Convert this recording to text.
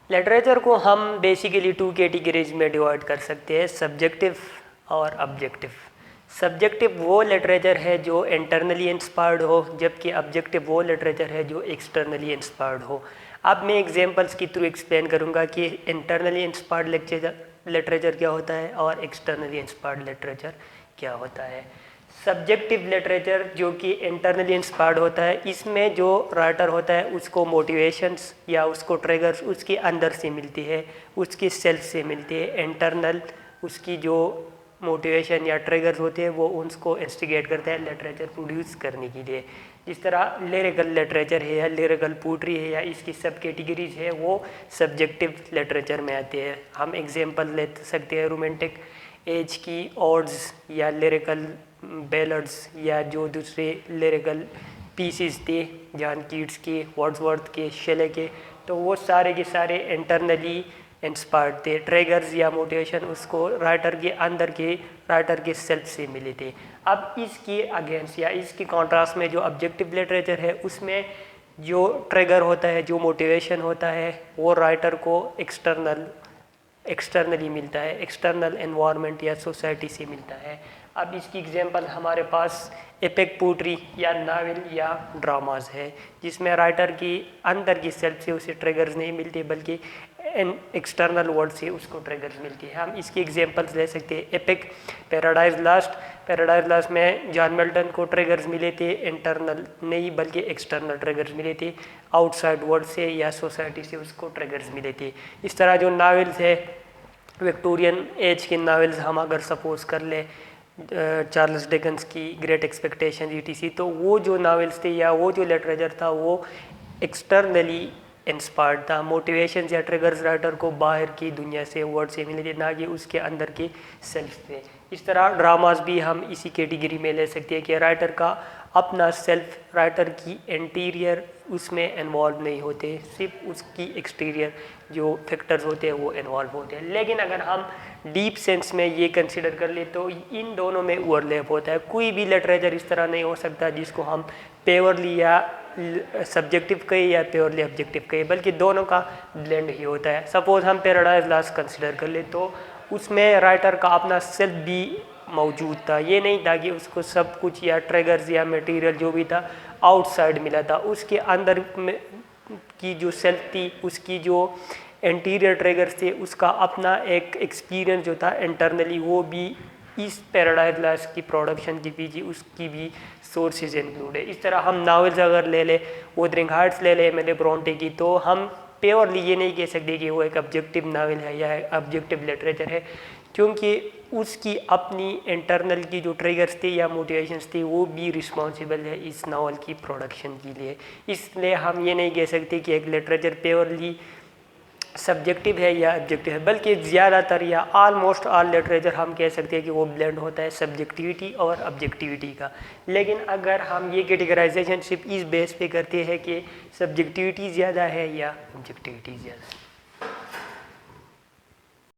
Literature को हम basically two categories में डिवाइड कर सकते हैं, सब्जेक्टिव और ऑब्जेक्टिव। सब्जेक्टिव वो लिटरेचर है जो इंटरनली इंस्पायर्ड हो, जबकि ऑब्जेक्टिव वो लिटरेचर है जो एक्सटर्नली इंस्पायर्ड हो। अब मैं एग्जांपल्स के थ्रू एक्सप्लेन करूँगा कि इंटरनली इंस्पायर्ड लिटरेचर क्या होता है और एक्सटर्नली इंस्पायर्ड लिटरेचर क्या होता है। सब्जेक्टिव लिटरेचर जो कि इंटरनली इंस्पायर्ड होता है, इसमें जो राइटर होता है उसको मोटिवेशंस या उसको ट्रिगर्स उसके अंदर से मिलती है, उसकी सेल्फ से मिलती है। इंटरनल उसकी जो मोटिवेशन या ट्रिगर्स होते हैं वो उसको इंस्टिगेट करता है लिटरेचर प्रोड्यूस करने के लिए। जिस तरह लिरिकल लिटरेचर है या लिरिकल पोट्री है या इसकी सब कैटेगरीज है, वो सब्जेक्टिव लिटरेचर में आते हैं। हम एग्जांपल ले सकते हैं रोमांटिक एज की ओड्स या लिरिकल बैलड्स या जो दूसरे लिरिकल पीसेस थे जॉन कीट्स के, वर्ड्सवर्थ के, शेले के, तो वो सारे के सारे इंटरनली इंस्पायर्ड थे। ट्रिगर्स या मोटिवेशन उसको राइटर के अंदर के राइटर के सेल्फ से मिले थे। अब इसकी अगेंस्ट या इसकी कॉन्ट्रास्ट में जो ऑब्जेक्टिव लिटरेचर है उसमें जो ट्रिगर होता है, जो मोटिवेशन होता है, वो राइटर को एक्सटर्नली मिलता है, एक्सटर्नल एनवायरनमेंट या सोसाइटी से मिलता है। अब इसकी एग्जांपल हमारे पास एपिक पोट्री या नावल या ड्रामाज है, जिसमें राइटर की अंदर की सेल्फ से उसे ट्रिगर्स नहीं मिलते बल्कि एक्सटर्नल वर्ल्ड से उसको ट्रिगर्स मिलती है। हम इसकी एग्जांपल्स ले सकते हैं। एपिक पैराडाइज लास्ट में जॉन मिल्टन को ट्रिगर्स मिले थे, इंटरनल नहीं बल्कि एक्सटर्नल ट्रिगर्स मिले थे, आउटसाइड वर्ल्ड से या सोसाइटी से उसको ट्रिगर्स मिले थे। इस तरह जो नावल्स है, विक्टोरियन एज के नावल्स हम अगर सपोज कर ले, चार्ल्स डिकन्स की ग्रेट एक्सपेक्टेशन ईटीसी, तो वो जो नावल्स थे या वो जो लिटरेचर था वो एक्सटर्नली इंस्पायर्ड था। मोटिवेशन या ट्रिगर्स राइटर को बाहर की दुनिया से, वर्ड से मिले थे, ना कि उसके अंदर के सेल्फ से। इस तरह ड्रामास भी हम इसी कैटेगरी में ले सकते हैं कि राइटर का अपना सेल्फ, राइटर की इंटीरियर उसमें इन्वॉल्व नहीं होते, सिर्फ उसकी एक्सटीरियर जो फैक्टर्स होते हैं वो इन्वॉल्व होते हैं। लेकिन अगर हम डीप सेंस में ये कंसिडर कर ले तो इन दोनों में ओवरलैप होता है। कोई भी लिटरेचर इस तरह नहीं हो सकता जिसको हम प्योरली या सब्जेक्टिव कहे या प्योरली ऑब्जेक्टिव कहे, बल्कि दोनों का ब्लेंड ही होता है। सपोज हम पैराडाइज लास्ट कंसिडर कर ले तो उसमें राइटर का अपना सेल्फ भी मौजूद था। ये नहीं था कि उसको सब कुछ या ट्रिगर्स या मटेरियल जो भी था आउटसाइड मिला था, उसके अंदर में की जो सेल्फ थी, उसकी जो इंटीरियर ट्रिगर्स थे, उसका अपना एक एक्सपीरियंस जो था इंटरनली, वो भी इस पैराडाइज लास्ट की प्रोडक्शन के पीछे उसकी भी सोर्सेज इंक्लूड है। इस तरह हम नावल्स अगर ले ले, वुथरिंग हाइट्स ले ले एमिली ब्रोंटे की, तो हम प्योरली ये नहीं कह सकते कि वो एक ऑब्जेक्टिव नावल है या ऑब्जेक्टिव लिटरेचर है, क्योंकि उसकी अपनी इंटरनल की जो ट्रिगर्स थे या मोटिवेशंस थे वो भी रिस्पॉन्सिबल है इस नावल की प्रोडक्शन के लिए। इसलिए हम ये नहीं कह सकते कि एक लिटरेचर प्योरली सब्जेक्टिव है या ऑब्जेक्टिव है, बल्कि ज़्यादातर या ऑलमोस्ट ऑल लिटरेचर हम कह सकते हैं कि वो ब्लेंड होता है सब्जेक्टिविटी और ऑब्जेक्टिविटी का। लेकिन अगर हम ये कैटेगराइजेशन सिर्फ इस बेस पे करते हैं कि सब्जेक्टिविटी ज़्यादा है या ऑब्जेक्टिविटी ज़्यादा है।